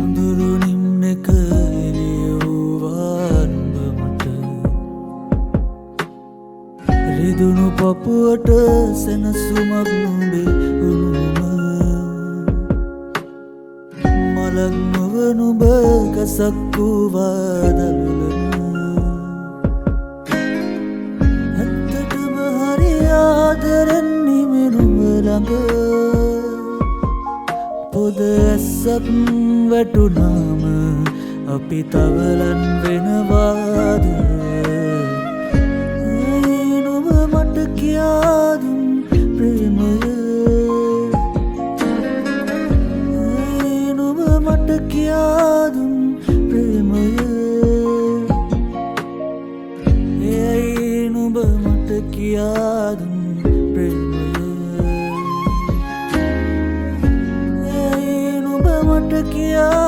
අඳුරු නිම්නක එළියවුවා නුඹ මට රිදුණු පපුවට සැනසුමක් නුඹේ උණුම මලක් නොව නුඹ ගසක් වූවා දළුලන ඇත්තටම හරි ආදරෙන් නිමි නුඹ ළඟ පොද ඇස්සක් වැටුනාම අපි තවලන් වෙනවාද ඇයි නුඹ මට කියාදුන් ප්‍රේමය ඇයි නුඹ මට කියාදුන් ප්‍රේමය ඇයි නුඹ මට කියාදුන් ප්‍රේමය මට කියා